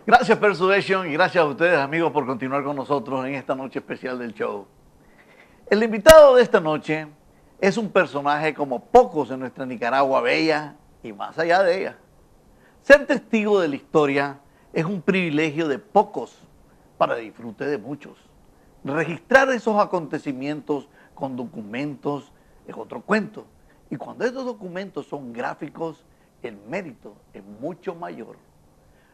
Gracias Persuasion y gracias a ustedes amigos por continuar con nosotros en esta noche especial del show. El invitado de esta noche es un personaje como pocos en nuestra Nicaragua bella y más allá de ella. Ser testigo de la historia es un privilegio de pocos para disfrute de muchos. Registrar esos acontecimientos con documentos es otro cuento. Y cuando estos documentos son gráficos, el mérito es mucho mayor.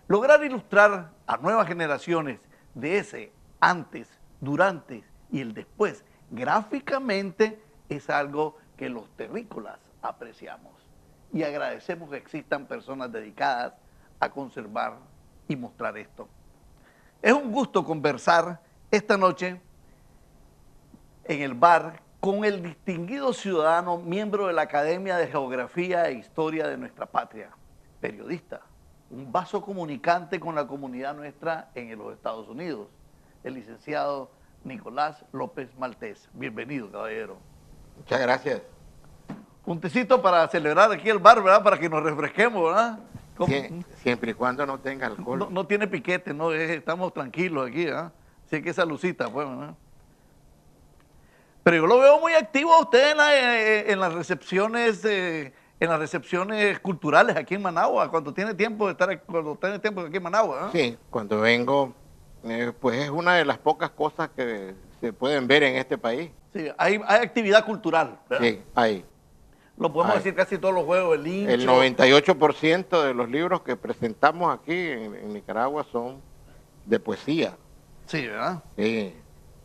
Lograr ilustrar a nuevas generaciones de ese antes, durante y el después gráficamente es algo que los terrícolas apreciamos y agradecemos que existan personas dedicadas a conservar y mostrar esto. Es un gusto conversar esta noche en el bar con el distinguido ciudadano, miembro de la Academia de Geografía e Historia de nuestra patria, periodista, un vaso comunicante con la comunidad nuestra en los Estados Unidos, el licenciado Nicolás López Maltés. Bienvenido, caballero. Muchas gracias. Un tecito para celebrar aquí el bar, ¿verdad? Para que nos refresquemos, ¿verdad? Siempre y cuando no tenga alcohol. No tiene piquete, ¿no? Estamos tranquilos aquí, ¿verdad? Así que saludcita, pues, ¿verdad? Pero yo lo veo muy activo a usted en las recepciones culturales aquí en Managua, cuando tiene tiempo de estar aquí en Managua, ¿eh? Sí, cuando vengo, pues es una de las pocas cosas que se pueden ver en este país. Sí, hay actividad cultural, ¿verdad? Sí, hay. Lo podemos decir casi todos los juegos, el hincho. El 98% de los libros que presentamos aquí en Nicaragua son de poesía. Sí, ¿verdad?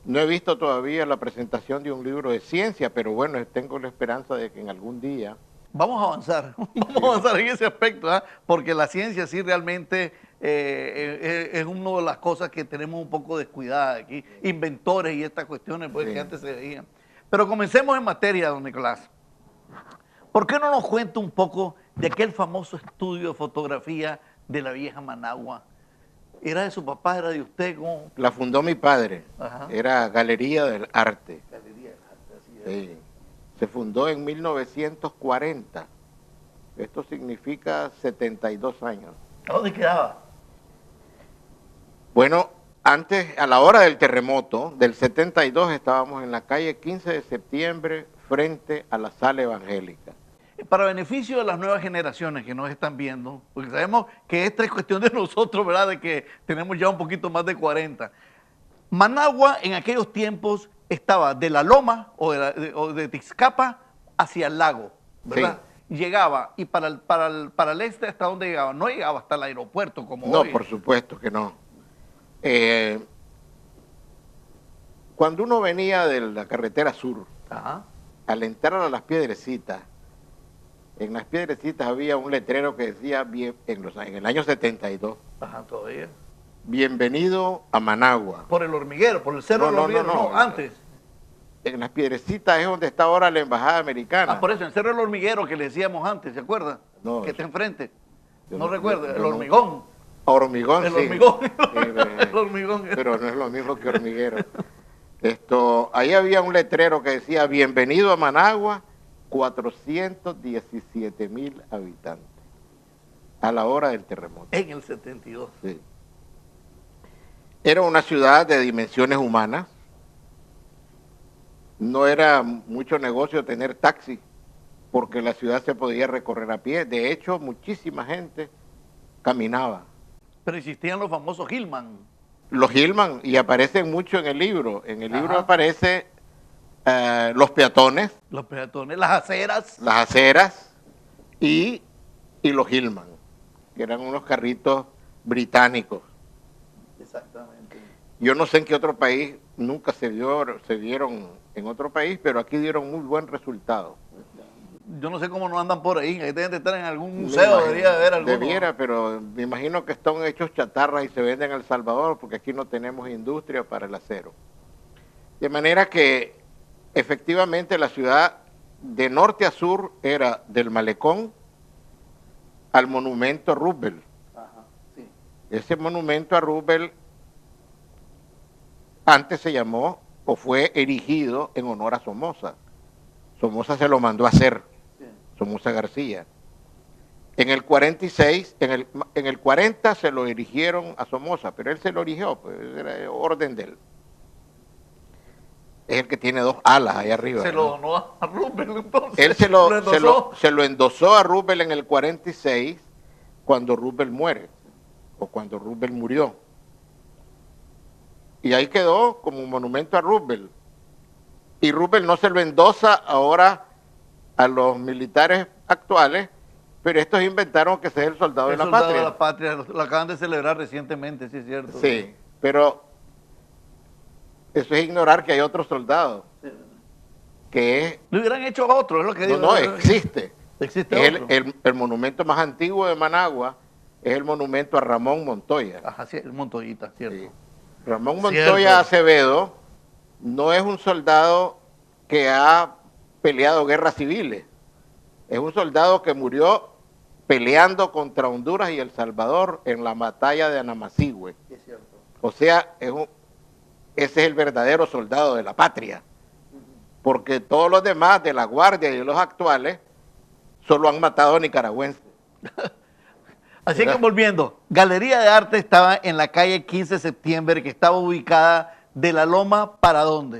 No he visto todavía la presentación de un libro de ciencia, pero bueno, tengo la esperanza de que en algún día... Vamos a avanzar en ese aspecto, ¿eh? Porque la ciencia sí realmente es una de las cosas que tenemos un poco descuidadas aquí, inventores y estas cuestiones pues, que antes se veían. Pero comencemos en materia, don Nicolás. ¿Por qué no nos cuenta un poco de aquel famoso estudio de fotografía de la vieja Managua? ¿Era de su papá, era de usted? ¿Cómo? La fundó mi padre. Ajá. Era Galería del Arte. Galería del Arte, así es. Sí. Se fundó en 1940. Esto significa 72 años. ¿Dónde quedaba? Bueno, antes, a la hora del terremoto del 72, estábamos en la calle 15 de septiembre frente a la sala evangélica. Para beneficio de las nuevas generaciones que nos están viendo, porque sabemos que esta es cuestión de nosotros, ¿verdad? De que tenemos ya un poquito más de 40. Managua en aquellos tiempos estaba de la Loma o de Tixcapa hacia el lago, ¿verdad? Sí. Llegaba, y para el este, ¿hasta dónde llegaba? No llegaba hasta el aeropuerto como hoy. No, por supuesto que no. Cuando uno venía de la carretera sur, ajá, al entrar a las Piedrecitas, en las Piedrecitas había un letrero que decía, en el año 72, ajá, todavía, bienvenido a Managua. Por el Hormiguero, por el Cerro del Hormiguero, no, antes. En las Piedrecitas es donde está ahora la Embajada Americana. Ah, por eso, el Cerro del Hormiguero que le decíamos antes, ¿se acuerda? No, que está enfrente. No recuerdo, el hormigón. Hormigón, el sí. Hormigón. El hormigón. Pero no es lo mismo que hormiguero. Ahí había un letrero que decía, bienvenido a Managua, 417,000 habitantes a la hora del terremoto. En el 72. Sí. Era una ciudad de dimensiones humanas. No era mucho negocio tener taxi, porque la ciudad se podía recorrer a pie. De hecho, muchísima gente caminaba. Pero existían los famosos Hillman. Los Hillman, y aparecen mucho en el libro. En el libro aparece los peatones. Los peatones, las aceras. Las aceras y los Hillman, que eran unos carritos británicos. Exactamente. Yo no sé en qué otro país, nunca se dieron en otro país, pero aquí dieron muy buen resultado. Yo no sé cómo no andan por ahí, deben de estar en algún museo, debería haber alguno. Debiera, pero me imagino que están hechos chatarras y se venden en El Salvador, porque aquí no tenemos industria para el acero. De manera que efectivamente la ciudad de norte a sur era del Malecón al monumento a Roosevelt. Ajá, sí. Ese monumento a Roosevelt antes se llamó o fue erigido en honor a Somoza. Somoza se lo mandó a hacer, sí. Somoza García. En el 46, en el 40 se lo erigieron a Somoza, pero él se lo erigió, pues era orden de él. Es el que tiene dos alas ahí arriba. Se lo donó a Roosevelt entonces. Él se lo endosó a Roosevelt en el 46 cuando Roosevelt muere, o cuando Roosevelt murió. Y ahí quedó como un monumento a Roosevelt. Y Roosevelt no se lo endosa ahora a los militares actuales, pero estos inventaron que ese es el soldado de la patria. El soldado de la patria, lo acaban de celebrar recientemente, sí es cierto. Sí, pero eso es ignorar que hay otro soldado. Sí. Que es... Lo hubieran hecho otro, es lo que digo. No, existe. Existe Es otro. el monumento más antiguo de Managua, es el monumento a Ramón Montoya. Ajá, sí, el Montoyita, cierto. Sí. Ramón Montoya Acevedo no es un soldado que ha peleado guerras civiles. Es un soldado que murió peleando contra Honduras y El Salvador en la batalla de Anamacigüe. Es cierto. O sea, ese es el verdadero soldado de la patria. Porque todos los demás de la Guardia y de los actuales solo han matado a nicaragüenses. Así que volviendo, Galería de Arte estaba en la calle 15 de septiembre, que estaba ubicada de La Loma para dónde.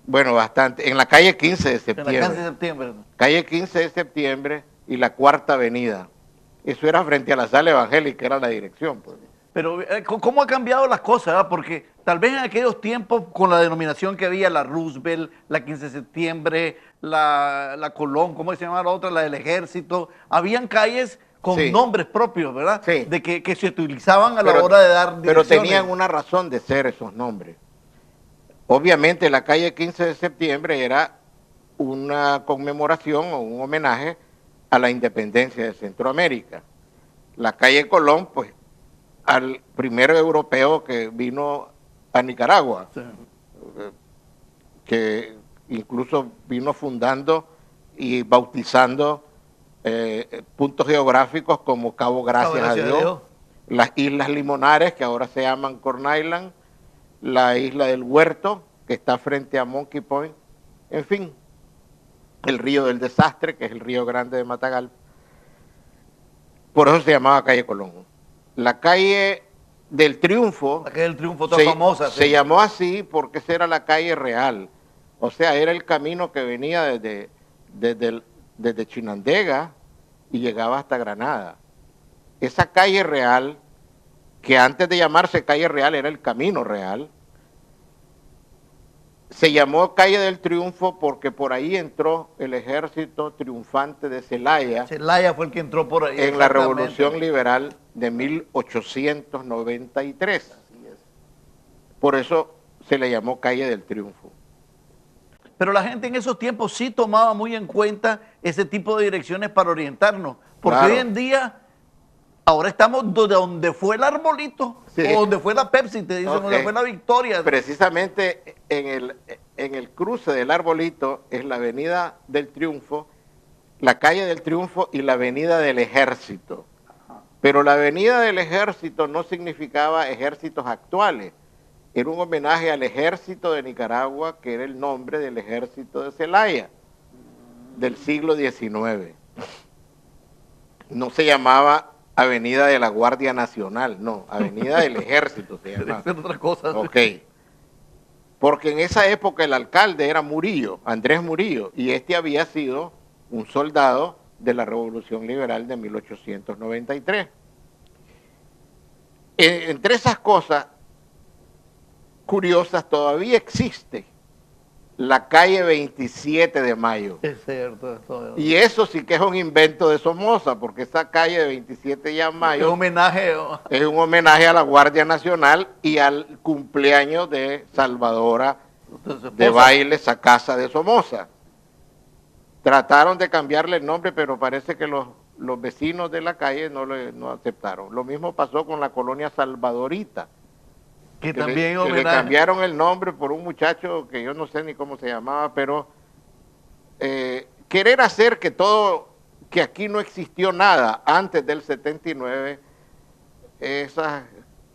Bueno, bastante. En la calle 15 de septiembre. En la 15 de septiembre. Calle 15 de septiembre y la Cuarta Avenida. Eso era frente a la sala evangélica, era la dirección. Pues. Pero, ¿cómo ha cambiado las cosas? ¿Verdad? Porque tal vez en aquellos tiempos, con la denominación que había, la Roosevelt, la 15 de septiembre, la Colón, ¿cómo se llama la otra? La del Ejército. Habían calles con nombres propios, ¿verdad? Sí. De que se utilizaban a la hora de dar direcciones. Pero tenían una razón de ser esos nombres. Obviamente la calle 15 de septiembre era una conmemoración o un homenaje a la independencia de Centroamérica. La calle Colón, pues, al primer europeo que vino a Nicaragua, sí, que incluso vino fundando y bautizando puntos geográficos como Cabo Gracias a Dios, las Islas Limonares, que ahora se llaman Corn Island, la isla del Huerto, que está frente a Monkey Point, en fin, el río del Desastre, que es el río grande de Matagalpa. Por eso se llamaba calle Colón. La calle del Triunfo, la calle del Triunfo, toda famosa, se llamó así porque esa era la calle real. O sea, era el camino que venía desde Chinandega y llegaba hasta Granada. Esa calle real, que antes de llamarse calle real era el camino real, se llamó calle del Triunfo porque por ahí entró el ejército triunfante de Zelaya. Zelaya fue el que entró por ahí. En la Revolución Liberal de 1893. Así es. Por eso se le llamó calle del Triunfo. Pero la gente en esos tiempos sí tomaba muy en cuenta ese tipo de direcciones para orientarnos. Porque claro, hoy en día, ahora estamos donde fue el arbolito, sí, o donde fue la Pepsi, te dicen, donde fue la Victoria. Precisamente en el cruce del arbolito es la avenida del Triunfo, la calle del Triunfo y la avenida del Ejército. Pero la avenida del Ejército no significaba ejércitos actuales. Era un homenaje al ejército de Nicaragua, que era el nombre del ejército de Zelaya, del siglo XIX. No se llamaba Avenida de la Guardia Nacional, no, Avenida del Ejército se llamaba. Es otra cosa. Ok. Porque en esa época el alcalde era Murillo, Andrés Murillo, y este había sido un soldado de la Revolución Liberal de 1893. Entre esas cosas curiosas, todavía existe la calle 27 de Mayo. Es cierto. Y eso sí que es un invento de Somoza, porque esa calle de 27 de Mayo es un homenaje a la Guardia Nacional y al cumpleaños de Salvadora de Bailes a casa de Somoza. Trataron de cambiarle el nombre, pero parece que los vecinos de la calle no aceptaron. Lo mismo pasó con la colonia Salvadorita, que también le cambiaron el nombre por un muchacho que yo no sé ni cómo se llamaba, pero querer hacer que aquí no existió nada antes del 79, esas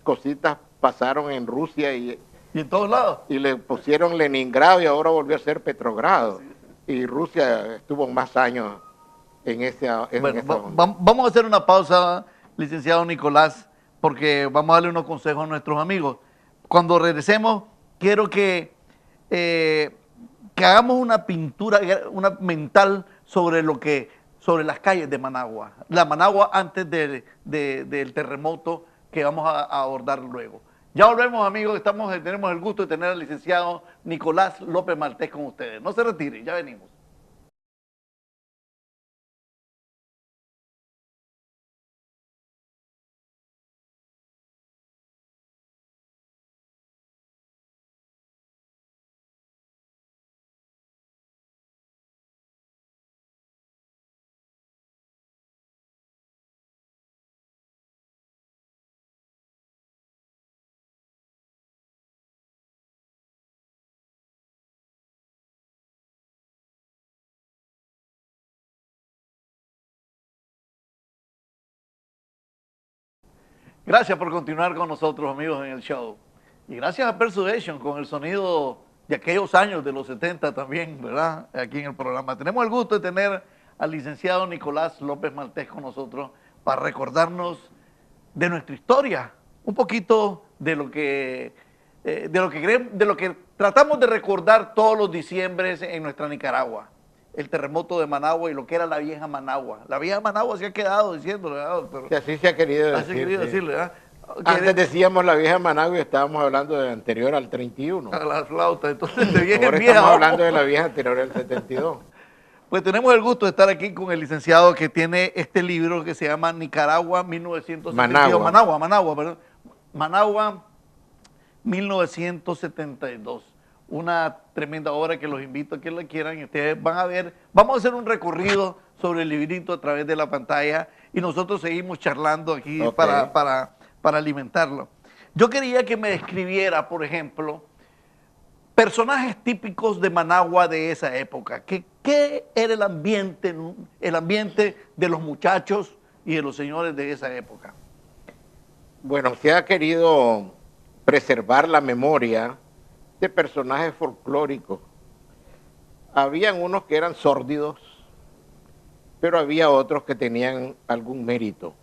cositas pasaron en Rusia y en todos lados. Y le pusieron Leningrado y ahora volvió a ser Petrogrado. Y Rusia estuvo más años en esa Bueno, onda. vamos a hacer una pausa, licenciado Nicolás, porque vamos a darle unos consejos a nuestros amigos. Cuando regresemos, quiero eh, que hagamos una pintura una mental sobre sobre las calles de Managua. La Managua antes del terremoto que vamos a abordar luego. Ya volvemos, amigos. Tenemos el gusto de tener al licenciado Nicolás López Maltés con ustedes. No se retiren, ya venimos. Gracias por continuar con nosotros, amigos, en el show. Y gracias a Persuasion con el sonido de aquellos años, de los 70 también, ¿verdad? Aquí en el programa. Tenemos el gusto de tener al licenciado Nicolás López Maltés con nosotros para recordarnos de nuestra historia, un poquito de lo que tratamos de recordar todos los diciembres en nuestra Nicaragua. El terremoto de Managua y lo que era la vieja Managua. La vieja Managua se ha quedado diciéndole, ¿verdad, doctor? Que así se ha querido Así decir. querido Sí. decirle, ¿verdad? Antes decíamos la vieja Managua y estábamos hablando de anterior al 31. A la flauta, entonces de vieja Ahora en vieja. estamos hablando de la vieja anterior al 72. Pues tenemos el gusto de estar aquí con el licenciado que tiene este libro que se llama Nicaragua 1972. Managua 1972. Una tremenda obra que los invito a que la quieran y ustedes van a ver. Vamos a hacer un recorrido sobre el librito a través de la pantalla y nosotros seguimos charlando aquí para alimentarlo. Yo quería que me describiera, por ejemplo, personajes típicos de Managua de esa época. ¿Qué era el ambiente de los muchachos y de los señores de esa época? Bueno, se ha querido preservar la memoria de personajes folclóricos. Habían unos que eran sórdidos, pero había otros que tenían algún mérito.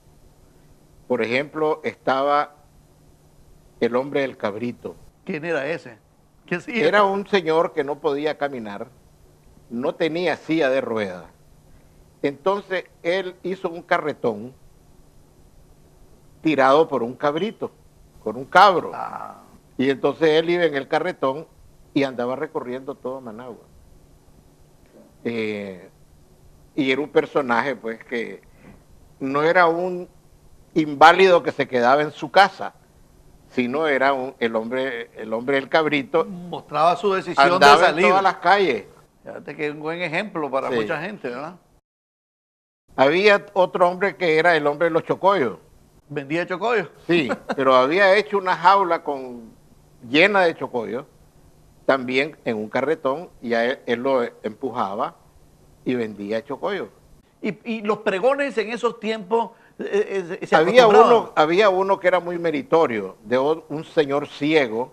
Por ejemplo, estaba el hombre del cabrito. ¿Quién era ese? ¿Qué hacía? Era un señor que no podía caminar, no tenía silla de ruedas. Entonces él hizo un carretón tirado por un cabrito, por un cabro. Ah, Y entonces él iba en el carretón y andaba recorriendo todo Managua. Y era un personaje, pues, que no era un inválido que se quedaba en su casa, sino era el hombre del cabrito. mostraba su decisión de Andaba en salir. todas las calles. Fíjate que es un buen ejemplo para Sí. mucha gente, ¿verdad? Había otro hombre que era el hombre de los chocollos. Vendía chocollos. Sí, pero había hecho una jaula llena de chocollos, también en un carretón, y a él lo empujaba y vendía chocollos. Y los pregones en esos tiempos se Había acostumbraban. uno que era muy meritorio, de un señor ciego,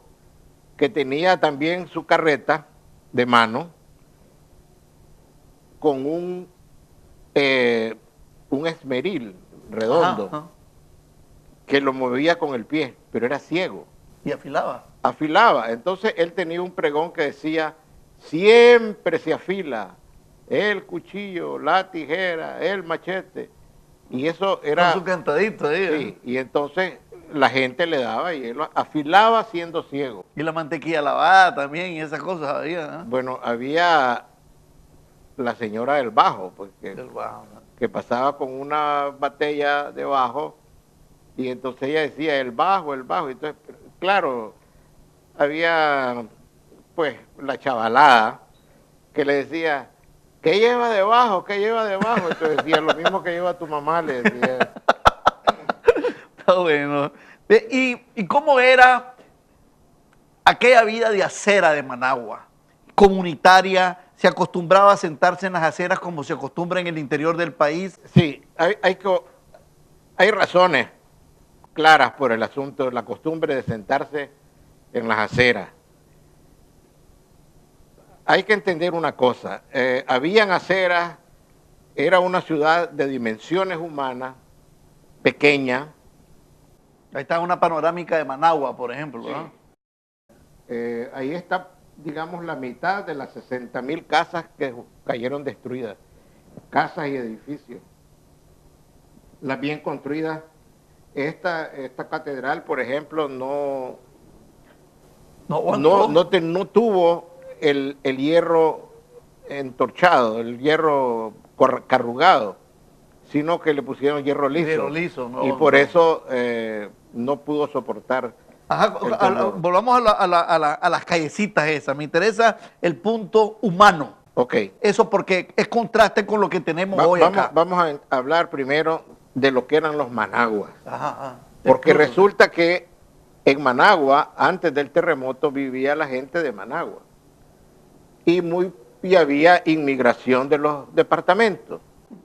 que tenía también su carreta de mano, con un esmeril redondo, Ajá, ajá. que lo movía con el pie, pero era ciego. Y afilaba. Afilaba. Entonces él tenía un pregón que decía, siempre se afila el cuchillo, la tijera, el machete. Y eso era... Con su cantadito ahí. Sí, y entonces la gente le daba y él afilaba siendo ciego. Y la mantequilla lavada también y esas cosas había. ¿Eh? Bueno, había la señora del bajo, pues, Del bajo, ¿no? que pasaba con una botella de bajo y entonces ella decía el bajo. Y entonces, claro, había pues la chavalada que le decía, ¿qué lleva debajo? ¿Qué lleva debajo? Entonces decía, lo mismo que lleva tu mamá, le decía. Está bueno. ¿Y cómo era aquella vida de acera de Managua? Comunitaria, se acostumbraba a sentarse en las aceras como se acostumbra en el interior del país. Sí, hay razones claras por el asunto, la costumbre de sentarse en las aceras. Hay que entender una cosa, habían aceras era una ciudad de dimensiones humanas, pequeña. Ahí está una panorámica de Managua, por ejemplo, Sí. ¿no? Ahí está, digamos, la mitad de las 60.000 casas que cayeron destruidas, casas y edificios. Las bien construidas. Esta catedral, por ejemplo, no tuvo el hierro entorchado, el hierro carrugado, sino que le pusieron hierro liso. Hierro liso, no, y por no. eso no pudo soportar. Ajá, volvamos a las callecitas esas. Me interesa el punto humano. Ok. Eso porque es contraste con lo que tenemos hoy acá. Vamos a hablar primero de lo que eran los managuas. Ajá. Porque resulta que en Managua, antes del terremoto, vivía la gente de Managua. Y había inmigración de los departamentos.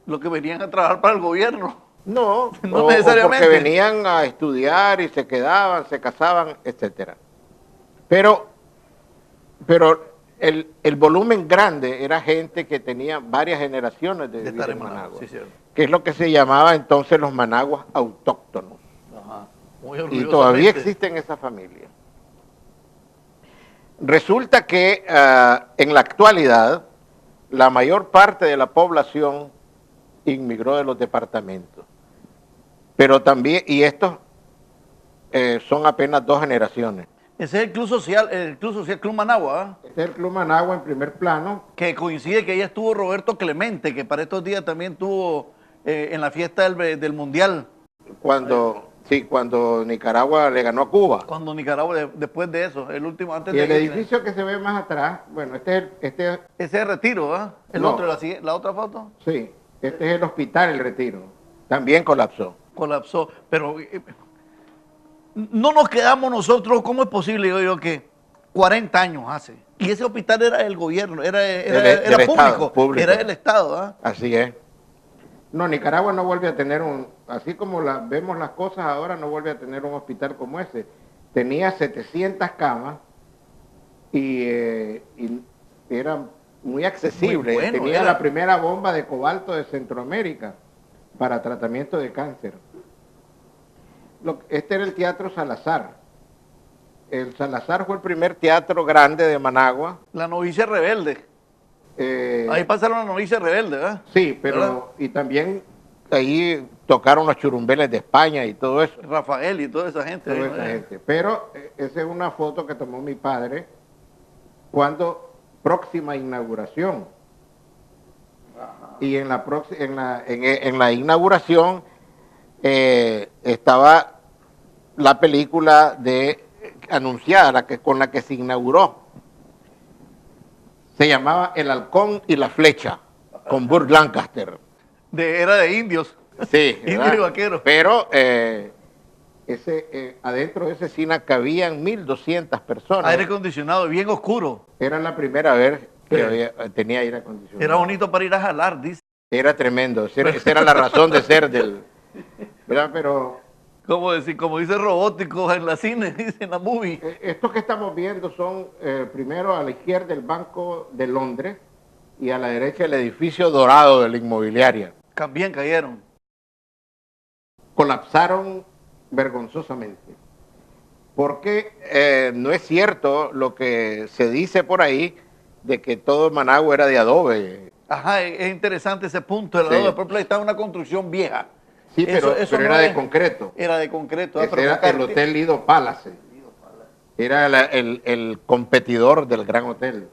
Lo que venían a trabajar para el gobierno. No, no necesariamente. O porque venían a estudiar y se quedaban, se casaban, etcétera. Pero el volumen grande era gente que tenía varias generaciones de vivir en Managua. Sí, que es lo que se llamaba entonces los managuas autóctonos. Ajá. Y todavía existen esas familias. Resulta que en la actualidad la mayor parte de la población inmigró de los departamentos. Pero también, y estos son apenas 2 generaciones. Ese es el Club Social, Club Managua. Este es el Club Managua en primer plano. Que coincide que ahí estuvo Roberto Clemente, que para estos días también estuvo en la fiesta del Mundial. Cuando Nicaragua le ganó a Cuba. Cuando Nicaragua, después de eso, el último, antes y de... el edificio que se ve más atrás, bueno, Ese es el Retiro, ¿ah? La otra foto. Sí, este es el Hospital El Retiro. También colapsó. Colapsó, pero no nos quedamos nosotros, ¿cómo es posible, digo yo, que 40 años hace? Y ese hospital era del gobierno, era público, era del Estado. ¿Ah? Así es. No, Nicaragua no vuelve a tener así como vemos las cosas ahora, no vuelve a tener un hospital como ese. Tenía 700 camas y era muy accesible. Muy bueno, tenía la primera bomba de cobalto de Centroamérica para tratamiento de cáncer. Este era el Teatro Salazar. El Salazar fue el primer teatro grande de Managua. La Novicia Rebelde. Ahí pasaron la Novicia Rebelde, ¿verdad? Sí, pero ¿verdad? Y también ahí tocaron los churumbeles de España y todo eso. Rafael y toda esa gente. Toda esa gente. Pero esa es una foto que tomó mi padre cuando próxima inauguración. Ajá. Y en la inauguración estaba la película anunciada, con la que se inauguró. Se llamaba El Halcón y la Flecha, con Burt Lancaster. Era de indios. Sí, indios y vaqueros. Pero adentro de ese cine cabían 1.200 personas. Aire acondicionado, bien oscuro. Era la primera vez que tenía aire acondicionado. Era bonito para ir a jalar, dice. Era tremendo, esa era la razón de ser del... ¿verdad? Pero... Como dice robótico en la cine, dice en la movie. Estos que estamos viendo son, primero a la izquierda el Banco de Londres y a la derecha el edificio dorado de la inmobiliaria. También cayeron. Colapsaron vergonzosamente. Porque no es cierto lo que se dice por ahí de que todo Managua era de adobe. Ajá, es interesante ese punto. El adobe, por ejemplo, está una construcción vieja. Sí, pero era de concreto. Era de concreto. Era el Hotel Lido Palace. Era el competidor del Gran Hotel.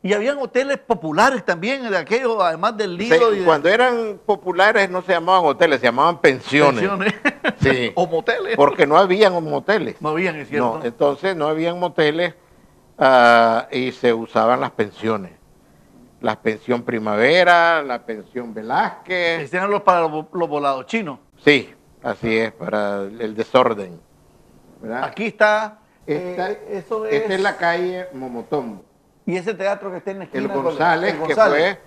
Y habían hoteles populares también de aquellos, además del Lido. Cuando eran populares no se llamaban hoteles, se llamaban pensiones. Sí. O moteles. Porque no habían moteles. No habían, es cierto. No, entonces no habían moteles y se usaban las pensiones. La pensión Primavera, la pensión Velázquez. Estos eran para los volados chinos. Sí, así es, para el desorden. ¿verdad? Aquí está. Esta es la calle Momotombo. Y ese teatro que está en la esquina. El González, que fue,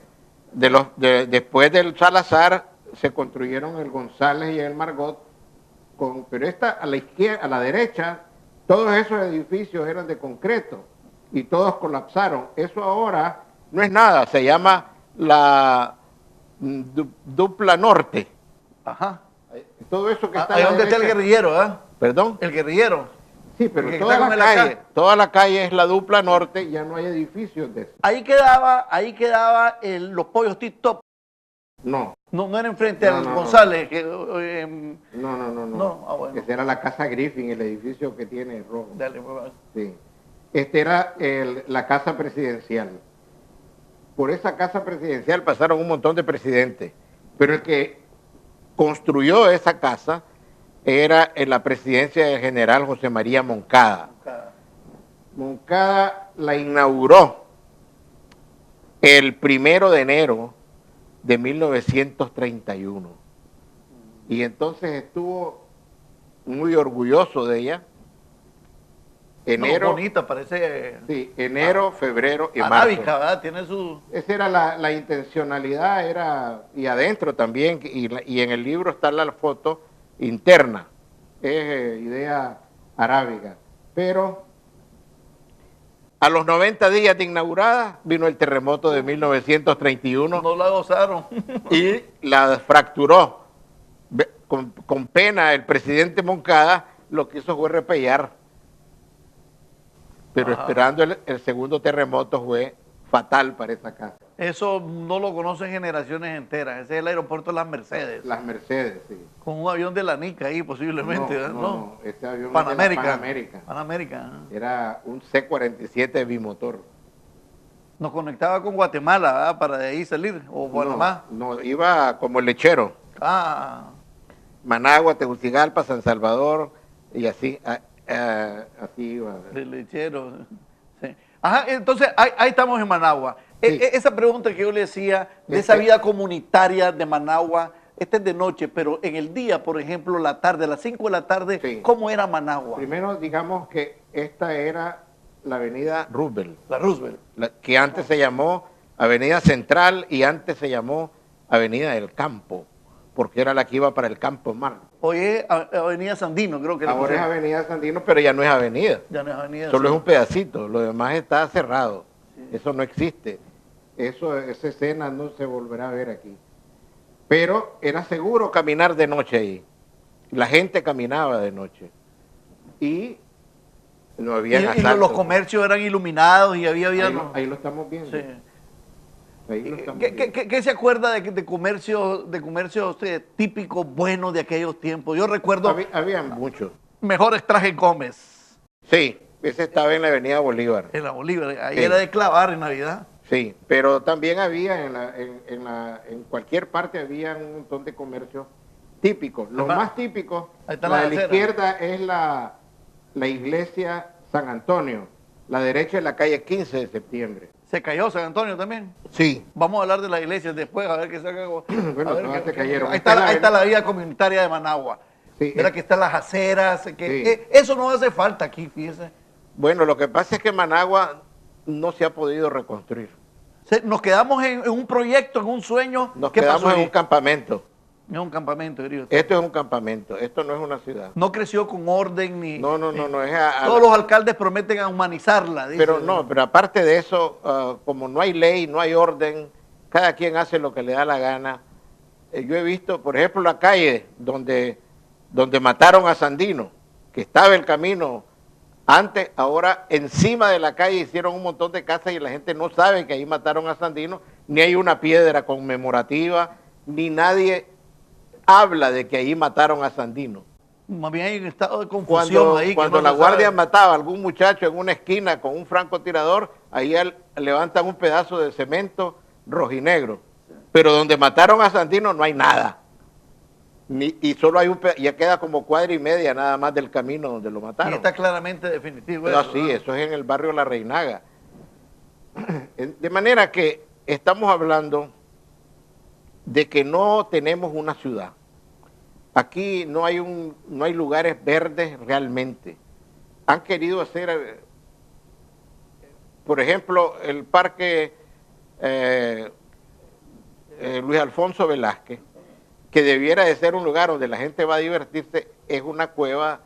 después del Salazar, se construyeron el González y el Margot. Pero a la izquierda, a la derecha, todos esos edificios eran de concreto y todos colapsaron. Eso ahora no es nada, se llama la Dupla Norte. Ajá. Todo eso que está Ahí a la donde está el derecha. guerrillero, ¿eh? ¿Perdón? El guerrillero. Sí, pero Porque toda está la con el calle, acá. toda la calle es la Dupla Norte, ya no hay edificios de eso. Ahí quedaba los pollos tip-top. No, No era enfrente No, al no, no. González. no. No, bueno. Esa era la casa Griffin, el edificio que tiene rojo. Dale, pues, Sí. Este era la casa presidencial. Por esa casa presidencial pasaron un montón de presidentes, pero el que construyó esa casa era en la presidencia del general José María Moncada. Moncada la inauguró el 1 de enero de 1931. Y entonces estuvo muy orgulloso de ella. Enero, No, bonita, parece sí, enero, febrero y arábica, marzo. ¿verdad? Tiene su... Esa era la intencionalidad, y adentro también, y en el libro está la foto interna, es idea arábiga. Pero a los 90 días de inaugurada vino el terremoto de 1931 No la gozaron. y la fracturó. Con pena el presidente Moncada lo que hizo fue repellar. Pero Ajá. esperando el segundo terremoto fue fatal para esa casa. Eso no lo conocen generaciones enteras. Ese es el aeropuerto de las Mercedes. Las Mercedes, sí. Con un avión de la NICA ahí posiblemente, ¿verdad? No, este avión Panamérica. es de la Panamérica. Panamérica. Era un C-47 bimotor. Nos conectaba con Guatemala, ¿verdad? Para de ahí salir. O Panamá. No, iba como el lechero. Ah, Managua, Tegucigalpa, San Salvador, y así, así iba. de lechero. Sí. Ajá, entonces ahí estamos en Managua. Sí. Esa pregunta que yo le decía de esa vida comunitaria de Managua, esta es de noche, pero en el día, por ejemplo, la tarde, a las 5 de la tarde, Sí. ¿cómo era Managua? Primero, digamos que esta era la avenida Roosevelt, La Roosevelt. que antes se llamó Avenida Central y antes se llamó Avenida del Campo, porque era la que iba para el Campo Mar. Hoy es Avenida Sandino, creo que le Ahora es pusieron. Avenida Sandino, pero ya no es avenida. Ya no es Avenida. Solo es sí. un pedacito, lo demás está cerrado. Eso no existe. Esa escena no se volverá a ver aquí. Pero era seguro caminar de noche ahí. La gente caminaba de noche. Y no había Y asaltos. los comercios eran iluminados y había... Ahí lo estamos viendo. Sí. Ahí lo estamos ¿Qué, viendo. qué se acuerda de comercios típicos buenos de aquellos tiempos? Yo recuerdo Había muchos. mejores trajes Gómez Sí, ese estaba en la Avenida Bolívar. en la Bolívar. Ahí Sí. era de clavar en Navidad. Sí, pero también había en cualquier parte había un montón de comercios típicos. Los Ajá. más típicos, Ahí está la la de la acera. izquierda es la iglesia San Antonio, la derecha es la calle 15 de septiembre. Se cayó San Antonio también. Sí. Vamos a hablar de las iglesias después, a ver qué saca. Bueno, a ver todas se cayeron. Ahí está la vida comunitaria de Managua. Sí, Mira que están las aceras. Sí. Eso no hace falta aquí, fíjese. Bueno, lo que pasa es que Managua no se ha podido reconstruir. Nos quedamos en un proyecto, en un sueño. Nos ¿Qué quedamos pasó en ahí? un campamento. En un campamento, querido. Esto es un campamento, esto no es una ciudad. No creció con orden ni... No, es Todos los alcaldes prometen a humanizarla. Dice. pero aparte de eso, como no hay ley, no hay orden, cada quien hace lo que le da la gana. Yo he visto, por ejemplo, la calle donde mataron a Sandino, que estaba el camino antes, ahora encima de la calle hicieron un montón de casas y la gente no sabe que ahí mataron a Sandino, ni hay una piedra conmemorativa, ni nadie habla de que ahí mataron a Sandino. Más bien hay un estado de confusión ahí. Cuando que no la se guardia sabe. mataba a algún muchacho en una esquina con un francotirador, ahí levantan un pedazo de cemento rojinegro. Pero donde mataron a Sandino no hay nada. Y solo hay ya queda como cuadra y media nada más del camino donde lo mataron. Y está claramente definitivo. Pero eso, sí, ¿verdad? eso es en el barrio La Reinaga. De manera que estamos hablando de que no tenemos una ciudad. Aquí no hay lugares verdes realmente. Han querido hacer, por ejemplo, el parque Luis Alfonso Velázquez, que debiera de ser un lugar donde la gente va a divertirse, es una cueva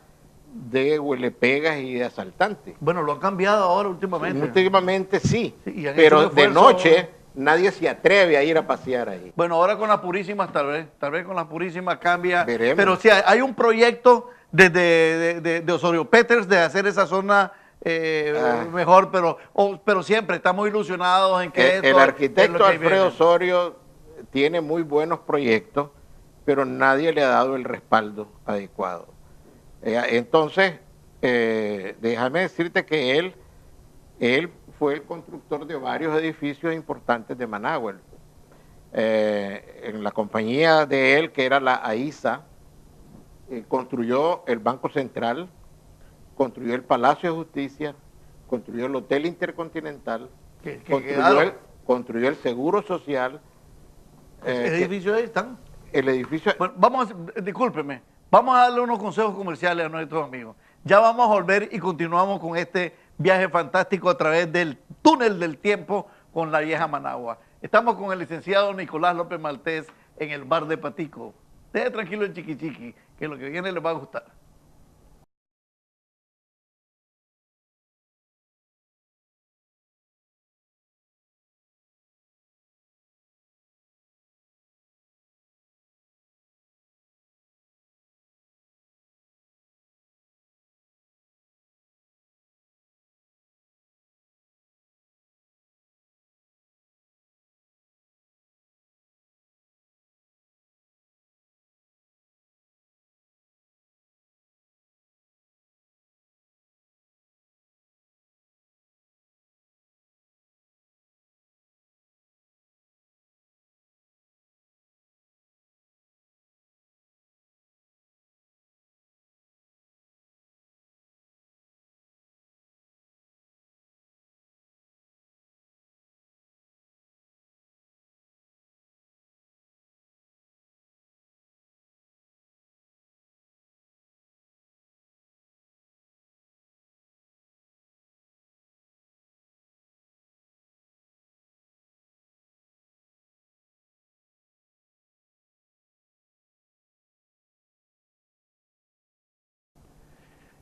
de huelepegas y de asaltantes. Bueno, lo han cambiado ahora últimamente. Últimamente sí, Sí, y han hecho pero un de esfuerzo. noche nadie se atreve a ir a pasear ahí. Bueno, ahora con las Purísimas tal vez con las Purísimas cambia. Veremos. Pero sí, hay un proyecto de Osorio Peters de hacer esa zona mejor, pero siempre estamos ilusionados en que El esto arquitecto es lo que Alfredo viene. Osorio tiene muy buenos proyectos, pero nadie le ha dado el respaldo adecuado. Entonces, déjame decirte que él fue el constructor de varios edificios importantes de Managua. En la compañía de él, que era la AISA, construyó el Banco Central, construyó el Palacio de Justicia, construyó el Hotel Intercontinental, construyó el Seguro Social. ¿Ese edificio ahí están? El edificio... Bueno, discúlpeme, vamos a darle unos consejos comerciales a nuestros amigos. Ya vamos a volver y continuamos con este viaje fantástico a través del túnel del tiempo con la vieja Managua. Estamos con el licenciado Nicolás López Maltés en el bar de Patico. Deje tranquilo el Chiqui Chiqui, que lo que viene les va a gustar.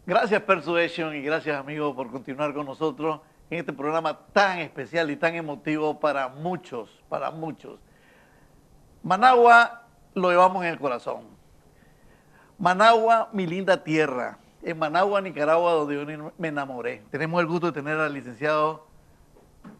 Gracias Persuasion y gracias amigos por continuar con nosotros en este programa tan especial y tan emotivo para muchos, para muchos. Managua lo llevamos en el corazón. Managua, mi linda tierra. En Managua, Nicaragua, donde yo me enamoré. Tenemos el gusto de tener al licenciado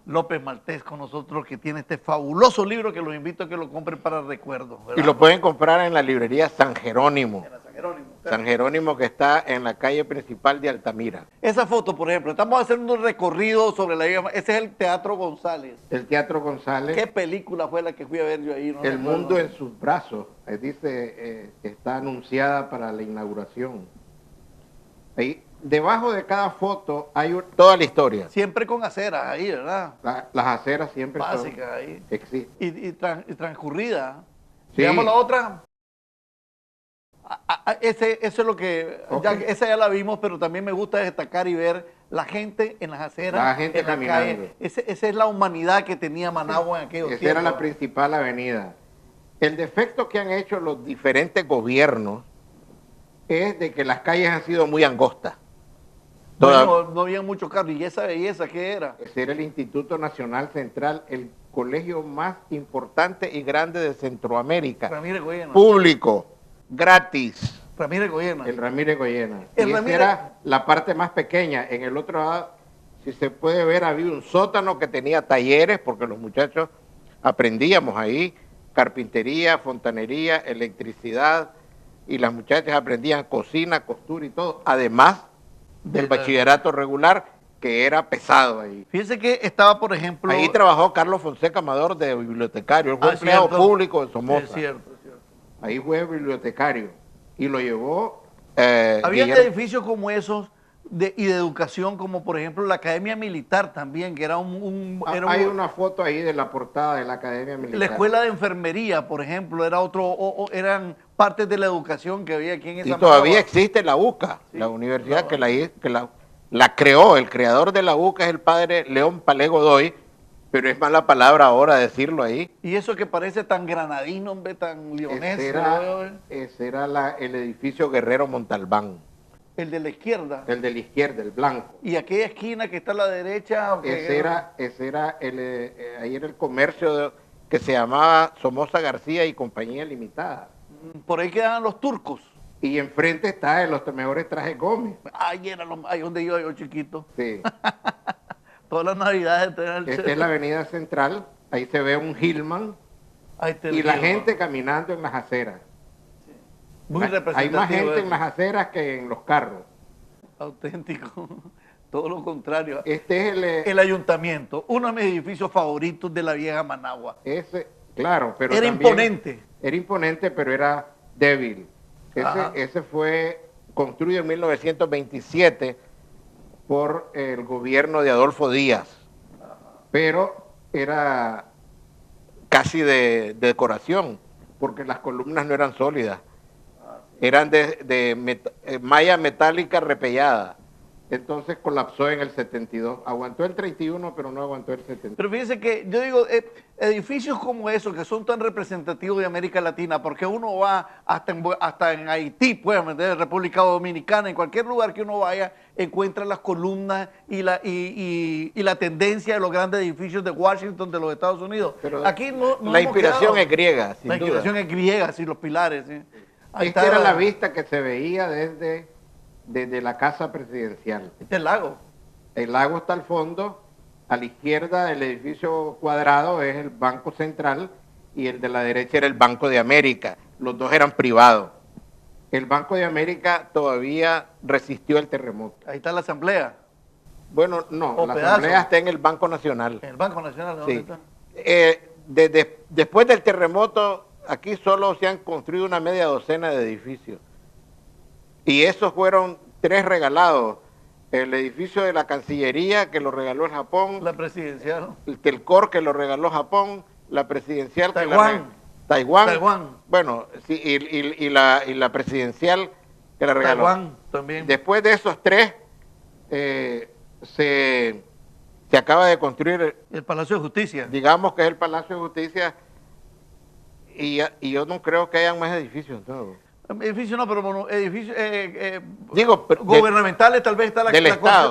López Maltés con nosotros, que tiene este fabuloso libro que los invito a que lo compren para recuerdos. Y lo pueden comprar en la librería San Jerónimo. En la San Jerónimo. San Jerónimo, que está en la calle principal de Altamira. Esa foto, por ejemplo, estamos haciendo un recorrido sobre la vieja. Ese es el Teatro González. El Teatro González. ¿Qué película fue la que fui a ver yo ahí? No El recuerdo. mundo en sus brazos. Dice, está anunciada para la inauguración. Ahí, debajo de cada foto hay toda la historia. Siempre con aceras ahí, ¿verdad? Las aceras siempre básicas ahí. Existen. Y transcurrida. Sí. Veamos la otra. Eso es lo que, Okay. esa ya la vimos, pero también me gusta destacar y ver la gente en las aceras, La gente en la caminando. calle. Esa es la humanidad que tenía Managua en aquellos Esa era tiempos. la principal avenida. El defecto que han hecho los diferentes gobiernos es de que las calles han sido muy angostas. Bueno, no había muchos carros. ¿Y esa belleza qué era? Ese era el Instituto Nacional Central, el colegio más importante y grande de Centroamérica. Ramírez Goyena. Público, gratis. Ramírez Goyena. El Ramírez Goyena. El Y esa Ramírez- era la parte más pequeña. En el otro lado, si se puede ver, había un sótano que tenía talleres, porque los muchachos aprendíamos ahí, carpintería, fontanería, electricidad, y las muchachas aprendían cocina, costura y todo, además del bachillerato regular, que era pesado ahí. Fíjense que estaba, por ejemplo... Ahí trabajó Carlos Fonseca Amador de bibliotecario, él fue empleado cierto. público de Somoza. Es cierto, es cierto. Ahí fue bibliotecario y lo llevó... Había Guillermo. edificios como esos y de educación, como por ejemplo la Academia Militar también, que era Hay una foto ahí de la portada de la Academia Militar. la Escuela de Enfermería, por ejemplo, era eran partes de la educación que había aquí en esa Y todavía Managua. existe la UCA, Sí, la universidad claro. que la creó. El creador de la UCA es el padre León Palé Godoy, pero es mala palabra ahora decirlo ahí. Y eso que parece tan granadino, hombre, tan leonés. Ese era el edificio Guerrero Montalbán. El de la izquierda. El de la izquierda, el blanco. Y aquella esquina que está a la derecha. Ese era ahí era el comercio que se llamaba Somoza García y Compañía Limitada. Por ahí quedaban los turcos. Y enfrente está en los mejores trajes Gómez. Ahí donde iba yo chiquito. Sí. Todas las navidades. Esta es la avenida central. Ahí se ve un Hillman. Y la gente caminando en las aceras. Muy representativo. Hay más gente en las aceras que en los carros. Auténtico. Todo lo contrario. Este es el ayuntamiento, uno de mis edificios favoritos de la vieja Managua. Claro, pero era imponente. Era imponente, pero era débil. Ese fue construido en 1927 por el gobierno de Adolfo Díaz. Pero era casi de decoración, porque las columnas no eran sólidas. Eran de malla metálica repellada. Entonces colapsó en el 72. Aguantó el 31, pero no aguantó el 72. Pero fíjense que yo digo, edificios como esos que son tan representativos de América Latina, porque uno va hasta en Haití, pues, en República Dominicana, en cualquier lugar que uno vaya, encuentra las columnas y la tendencia de los grandes edificios de Washington, de los Estados Unidos. Pero aquí no la inspiración es griega, sin La duda. inspiración es griega, sí, los pilares. ¿Sí? Esta era la vista que se veía desde la casa presidencial. Este es el lago. El lago está al fondo, a la izquierda el edificio cuadrado es el Banco Central y el de la derecha era el Banco de América. Los dos eran privados. El Banco de América todavía resistió el terremoto. Ahí está la asamblea. Bueno, no, la asamblea está en el Banco Nacional. En el Banco Nacional, ¿dónde sí. está? Después del terremoto, aquí solo se han construido una media docena de edificios. Y esos fueron 3 regalados. El edificio de la Cancillería, que lo regaló el Japón. La presidencial. El Telcor, que lo regaló Japón. La presidencial. Taiwán. Taiwán. Bueno, sí, y la presidencial que la regaló. Taiwán también. Después de esos 3, se acaba de construir el Palacio de Justicia. Digamos que es el Palacio de Justicia. Y yo no creo que hayan más edificios. No. Edificios no, pero edificios gubernamentales, tal vez está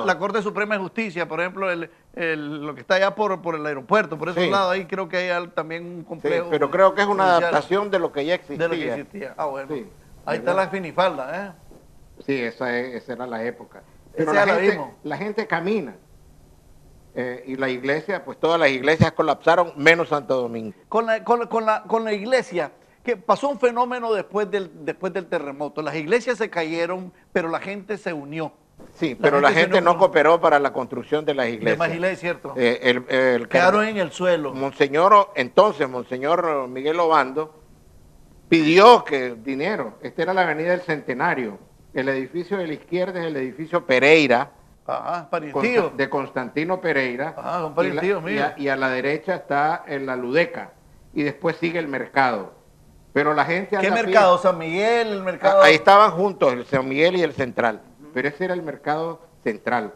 la Corte Suprema de Justicia, por ejemplo, lo que está allá por el aeropuerto, por esos lados, ahí creo que hay también un complejo. Sí, pero creo que es una adaptación de lo que ya existía. De lo que existía. Ah, bueno. Sí, ahí está la finifalda, ¿eh? Sí, esa era la época. Pero la gente camina. Y la iglesia, pues todas las iglesias colapsaron, menos Santo Domingo. Con la iglesia, que pasó un fenómeno después del terremoto. Las iglesias se cayeron, pero la gente se unió. Sí, pero la gente no cooperó para la construcción de las iglesias. De más iglesias, ¿cierto? Quedaron en el suelo. Monseñor Miguel Obando pidió dinero. Esta era la avenida del Centenario. El edificio de la izquierda es el edificio Pereira. Ajá, parientío. De Constantino Pereira. Ajá, un parientío mío. Y a la derecha está en la Ludeca. Y después sigue el mercado. Pero la gente... ¿Qué mercado? ¿San Miguel? ¿El mercado? Ahí estaban juntos, el San Miguel y el Central. Pero ese era el mercado central.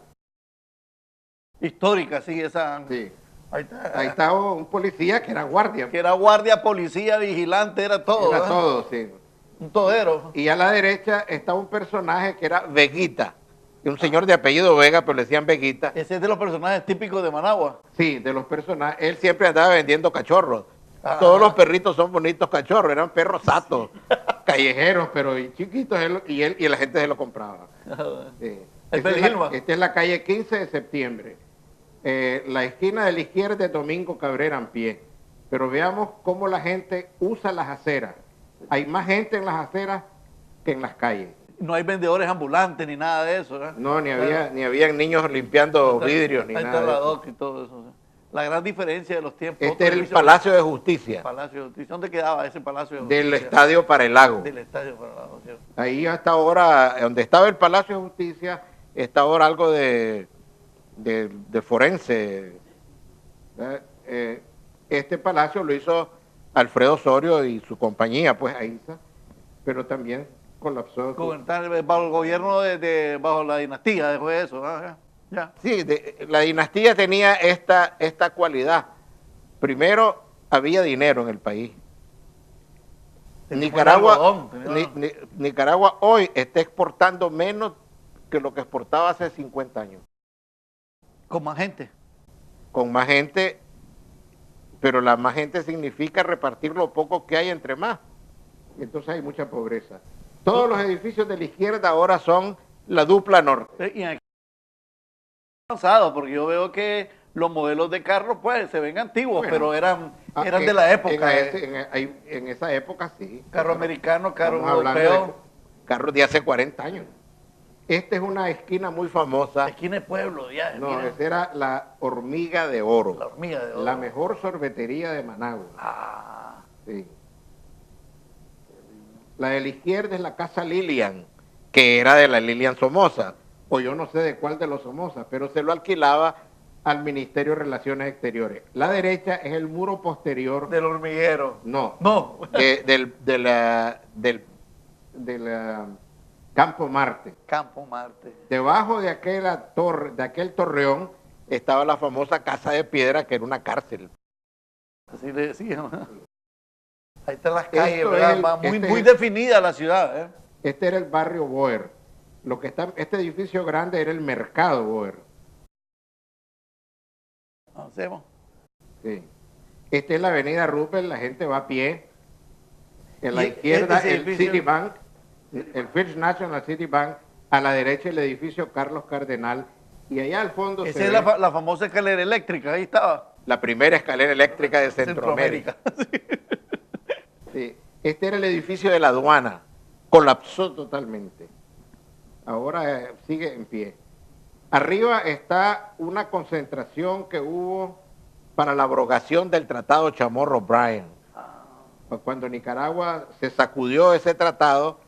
Histórica, sí, esa... Sí. Ahí estaba un policía que era guardia. Que era guardia, policía, vigilante, era todo. Era todo, sí. Un todero. Y a la derecha estaba un personaje que era Veguita. Un señor de apellido Vega, pero le decían Veguita. Ese es de los personajes típicos de Managua. Sí, de los personajes. Él siempre andaba vendiendo cachorros. Todos los perritos son bonitos cachorros, eran perros satos, callejeros, pero chiquitos, y la gente se lo compraba. Esta es la calle 15 de septiembre. La esquina de la izquierda es Domingo Cabrera en pie. Pero veamos cómo la gente usa las aceras. Hay más gente en las aceras que en las calles. No hay vendedores ambulantes ni nada de eso, ¿eh? No, ni había niños limpiando vidrios ni nada de eso. Y todo eso, ¿eh? La gran diferencia de los tiempos. Este era el Palacio de Justicia. Palacio de Justicia. ¿Dónde quedaba ese Palacio de Justicia? Del Estadio para el Lago. Del Estadio para el Lago, ¿cierto? Ahí hasta ahora, donde estaba el Palacio de Justicia, está ahora algo de forense. Este palacio lo hizo Alfredo Osorio y su compañía, pues AISA, pero también colapsó. Bajo el gobierno bajo la dinastía, después de eso, ¿no? Ya. Sí, la dinastía tenía esta cualidad. Primero, había dinero en el país. Nicaragua hoy está exportando menos que lo que exportaba hace 50 años. Con más gente. Con más gente, pero la más gente significa repartir lo poco que hay entre más. Entonces hay mucha pobreza. Todos los edificios de la izquierda ahora son la dupla norte. Y aquí avanzado, porque yo veo que los modelos de carros pues se ven antiguos, Bueno, pero eran de la época. En esa época sí. Carro americano, carro Estamos hablando de europeo. carros de hace 40 años. Esta es una esquina muy famosa. Esquina de pueblo, ya. No, mira, esa era la Hormiga de Oro. la hormiga de oro. La mejor sorbetería de Managua. Ah, Sí. La de la izquierda es la Casa Lilian, que era de la Lilian Somoza, o yo no sé de cuál de los Somoza, pero se lo alquilaba al Ministerio de Relaciones Exteriores. La derecha es el muro posterior. del hormiguero. No. No. Del Campo Marte. Campo Marte. Debajo de aquella torre, de aquel torreón, estaba la famosa Casa de Piedra, que era una cárcel. Así le decían. Ahí están las calles, Esto ¿verdad? es Muy definida la ciudad, ¿eh? Este era el barrio Boer. Este edificio grande era el mercado Boer. Hacemos. Sí. Esta es la avenida Rupert, la gente va a pie. En la izquierda este el edificio? Citibank, el First National Citibank, a la derecha el edificio Carlos Cardenal, y allá al fondo Esa se es ve la famosa escalera eléctrica, ahí estaba. la primera escalera eléctrica de Centroamérica. Sí. Este era el edificio de la aduana, colapsó totalmente. Ahora sigue en pie. Arriba está una concentración que hubo para la abrogación del Tratado Chamorro-Bryan. Cuando Nicaragua se sacudió ese tratado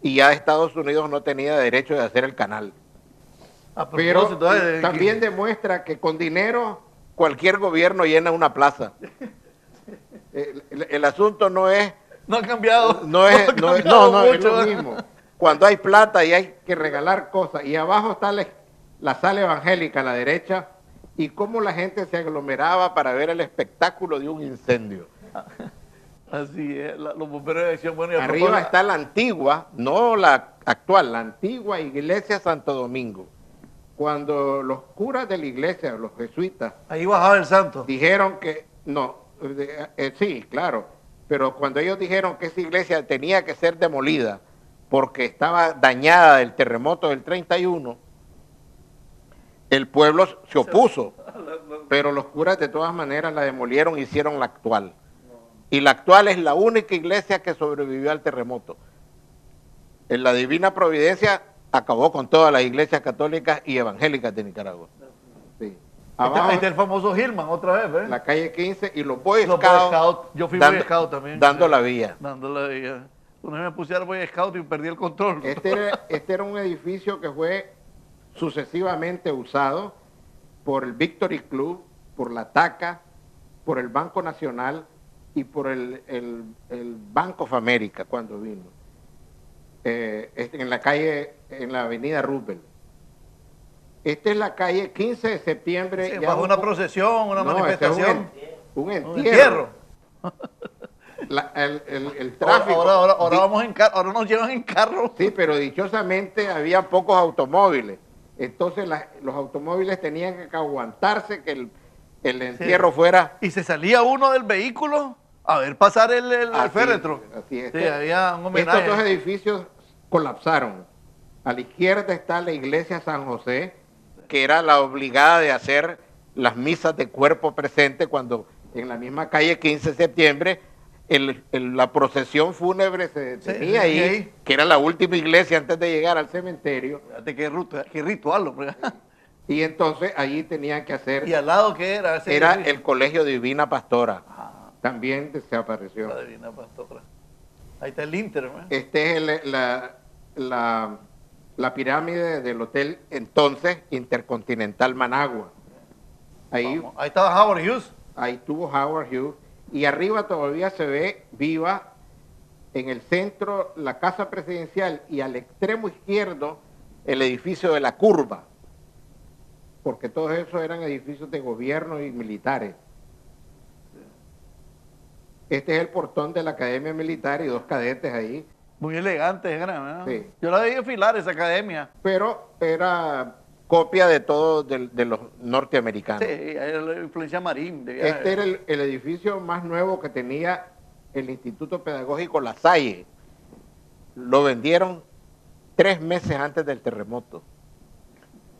y ya Estados Unidos no tenía derecho de hacer el canal. Pero también demuestra que con dinero cualquier gobierno llena una plaza. El asunto no es... No ha cambiado. No es mucho, lo mismo. Cuando hay plata y hay que regalar cosas. Y abajo está la sala evangélica a la derecha y cómo la gente se aglomeraba para ver el espectáculo de un incendio. Así es, los bomberos decían, bueno, y Arriba está la antigua, no la actual, la antigua iglesia Santo Domingo. Cuando los curas de la iglesia, los jesuitas, ahí bajaba el santo. dijeron que, no, sí, claro, pero cuando ellos dijeron que esa iglesia tenía que ser demolida porque estaba dañada del terremoto del 31, el pueblo se opuso, pero los curas de todas maneras la demolieron y hicieron la actual. Y la actual es la única iglesia que sobrevivió al terremoto. En la Divina Providencia acabó con todas las iglesias católicas y evangélicas de Nicaragua. Sí. Abajo, Ahí está el famoso Hillman otra vez, ¿ves? la calle 15 y los Boy Los Scouts. Boy Scouts. Yo fui Boy Scout también. Dando la vía. Dando la vía. Una vez me puse al Boy Scout y perdí el control. Este era un edificio que fue sucesivamente usado por el Victory Club, por la TACA, por el Banco Nacional y por el Bank of America cuando vino. En la calle, en la avenida Roosevelt. Esta es la calle 15 de septiembre. Sí, bajo una procesión, una manifestación. Un Un entierro. El tráfico. Ahora vamos ahora nos llevan en carro. Sí, pero dichosamente había pocos automóviles. Entonces los automóviles tenían que aguantarse que el entierro fuera... Y se salía uno del vehículo a ver pasar el féretro. Así es. Sí, había un homenaje. Estos dos edificios colapsaron. A la izquierda está la iglesia San José, que era la obligada de hacer las misas de cuerpo presente cuando en la misma calle 15 de septiembre la procesión fúnebre se detenía ahí, que era la última iglesia antes de llegar al cementerio. Fíjate qué ritual, hombre. Y entonces allí tenían que hacer... ¿Y al lado qué era? Era el Colegio Divina Pastora. También desapareció. La Divina Pastora. Ahí está el Inter, ¿no? Este es la pirámide del hotel entonces Intercontinental Managua. Ahí estaba Howard Hughes. Ahí estuvo Howard Hughes. Y arriba todavía se ve viva en el centro la casa presidencial y al extremo izquierdo el edificio de la Curva. Porque todos esos eran edificios de gobierno y militares. Este es el portón de la Academia Militar y dos cadetes ahí. Muy elegante, ¿no? Sí. Yo la veía filar esa academia. Pero era copia de todo de los Sí, norteamericanos. era la influencia marín. Este era el edificio más nuevo que tenía el Instituto Pedagógico La Salle. Lo vendieron 3 meses antes del terremoto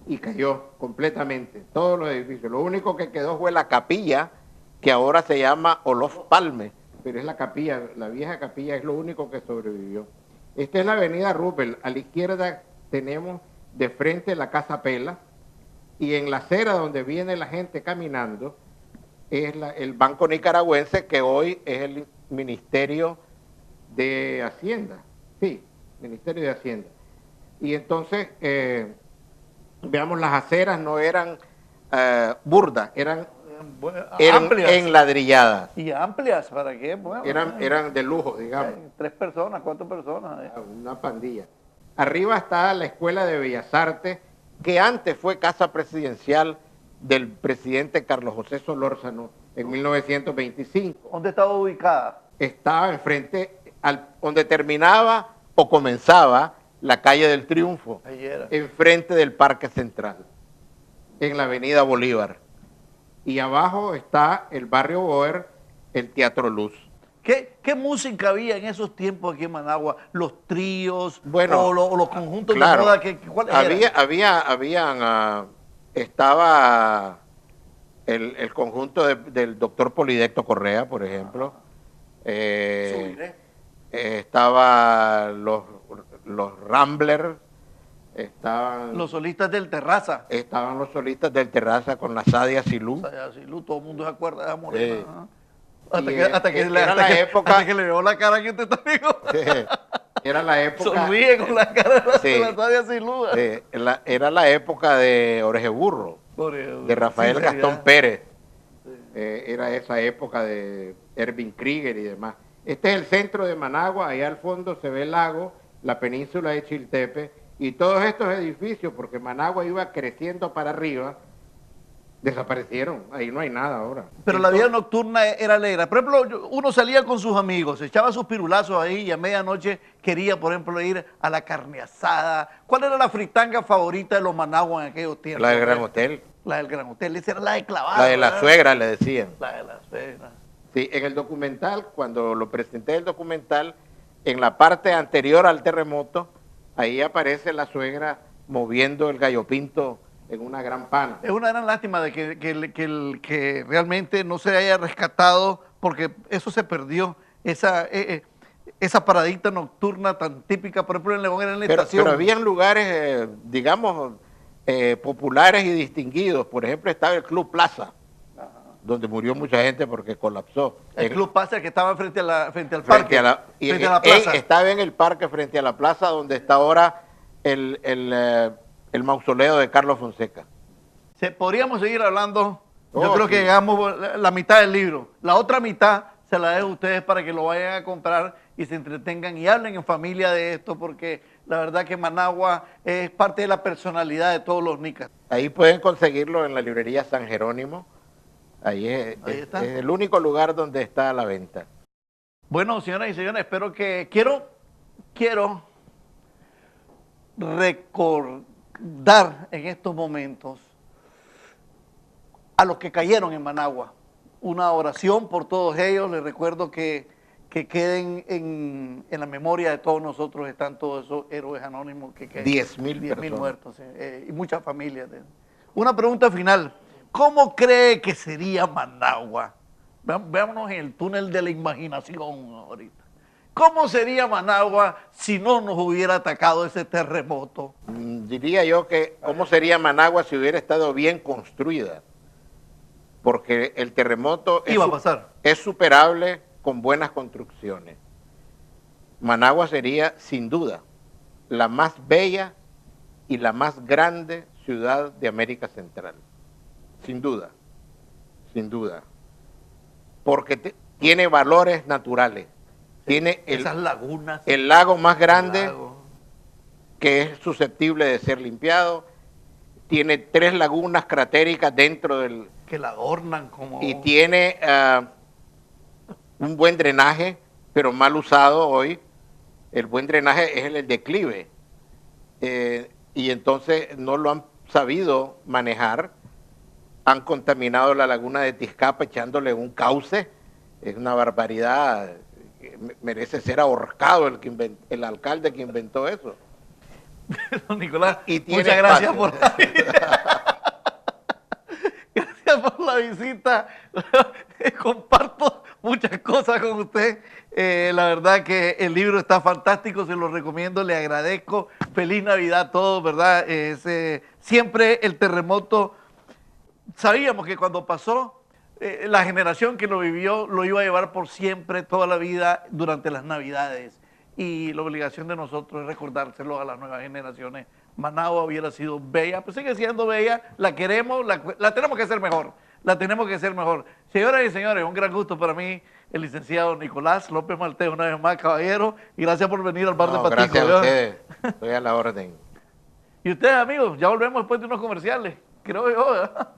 y cayó completamente, todos los edificios. Lo único que quedó fue la capilla, que ahora se llama Olof Palme, pero es la capilla, la vieja capilla es lo único que sobrevivió. Esta es la avenida Rubel, a la izquierda tenemos de frente la Casa Pela, y en la acera donde viene la gente caminando es el Banco Nicaragüense, que hoy es el Ministerio de Hacienda. Sí, Ministerio de Hacienda. Y entonces, veamos, las aceras no eran burdas, eran amplias. enladrilladas. Y amplias, ¿para qué? Bueno, Eran de lujo, digamos. 3 personas, 4 personas. Una pandilla. Arriba está la Escuela de Bellas Artes, que antes fue casa presidencial del presidente Carlos José Solórzano en 1925. ¿Dónde estaba ubicada? Estaba enfrente, donde terminaba o comenzaba la calle del Triunfo, Ahí era. enfrente del Parque Central, en la avenida Bolívar. Y abajo está el barrio Boer, el Teatro Luz. ¿Qué música había en esos tiempos aquí en Managua? ¿Los tríos Bueno, o los conjuntos claro, de moda? ¿Cuáles eran? Estaba el conjunto del doctor Polidecto Correa, por ejemplo. Estaba los Ramblers, estaban Los solistas del Terraza. los solistas del Terraza con la Sadia Silú. Todo el mundo se acuerda de esa morena. Sí. ¿Ah? Y Hasta que le veo la cara que usted está amigo. Era la época. Sonríe con la cara Sí. de la Sadia Silú. Era la época de Oreje Burro, de Rafael Gastón Pérez. Era esa época de Erwin Krieger y demás. Este es el centro de Managua, allá al fondo se ve el lago, la península de Chiltepe y todos estos edificios, porque Managua iba creciendo para arriba, desaparecieron, ahí no hay nada ahora. Pero la vida nocturna era alegre. Por ejemplo, uno salía con sus amigos, echaba sus pirulazos ahí y a medianoche quería, por ejemplo, ir a la carne asada. ¿Cuál era la fritanga favorita de los Managuas en aquellos tiempos? La del Gran Hotel. La del Gran Hotel, esa era la de clavada. La de la suegra, le decían. La de la suegra. Sí, en el documental, cuando lo presenté el documental, en la parte anterior al terremoto, ahí aparece la suegra moviendo el gallo pinto en una gran pana. Es una gran lástima de que realmente no se haya rescatado, porque eso se perdió, esa paradita nocturna tan típica, por ejemplo en León era en la estación. Pero habían lugares, digamos, populares y distinguidos. Por ejemplo, estaba el Club Plaza, donde murió mucha gente porque colapsó. El Club Plaza que estaba frente al parque, frente a la plaza. Estaba en el parque frente a la plaza donde está ahora el mausoleo de Carlos Fonseca. Podríamos seguir hablando. Yo creo sí. que llegamos a la mitad del libro. La otra mitad se la dejo a ustedes para que lo vayan a comprar y se entretengan y hablen en familia de esto, porque la verdad que Managua es parte de la personalidad de todos los nicas. Ahí pueden conseguirlo en la librería San Jerónimo. Ahí está. Es el único lugar donde está a la venta. Bueno, señoras y señores, espero que... Quiero recordar en estos momentos a los que cayeron en Managua. Una oración por todos ellos. Les recuerdo que queden en la memoria de todos nosotros, están todos esos héroes anónimos que quedan. 10.000 muertos, y muchas familias. Una pregunta final. ¿Cómo cree que sería Managua? Veámonos en el túnel de la imaginación ahorita. ¿Cómo sería Managua si no nos hubiera atacado ese terremoto? Diría yo que cómo sería Managua si hubiera estado bien construida. Porque el terremoto es superable con buenas construcciones. Managua sería, sin duda, la más bella y la más grande ciudad de América Central. Sin duda, sin duda. Porque tiene valores naturales. Tiene esas lagunas. El lago más grande que es susceptible de ser limpiado. Tiene 3 lagunas cratéricas dentro del... que la adornan como... Y tiene un buen drenaje, pero mal usado hoy. el buen drenaje es el declive. Y entonces no lo han sabido manejar. Han contaminado la laguna de Tizcapa echándole un cauce. Es una barbaridad. Merece ser ahorcado el alcalde que inventó eso. Don Nicolás, Y muchas gracias por la gracias por la visita. Comparto muchas cosas con usted. La verdad que el libro está fantástico, se lo recomiendo, le agradezco. Feliz Navidad a todos, ¿verdad? Siempre el terremoto, sabíamos que cuando pasó, la generación que lo vivió lo iba a llevar por siempre, toda la vida, durante las Navidades. Y la obligación de nosotros es recordárselo a las nuevas generaciones. Managua hubiera sido bella, pues sigue siendo bella, la queremos, la tenemos que hacer mejor, la tenemos que hacer mejor. Señoras y señores, un gran gusto para mí, el licenciado Nicolás López Maltés, una vez más, caballero, y gracias por venir al bar de Patico. Gracias a ustedes, estoy a la orden. Y ustedes, amigos, ya volvemos después de unos comerciales, creo yo, ¿verdad?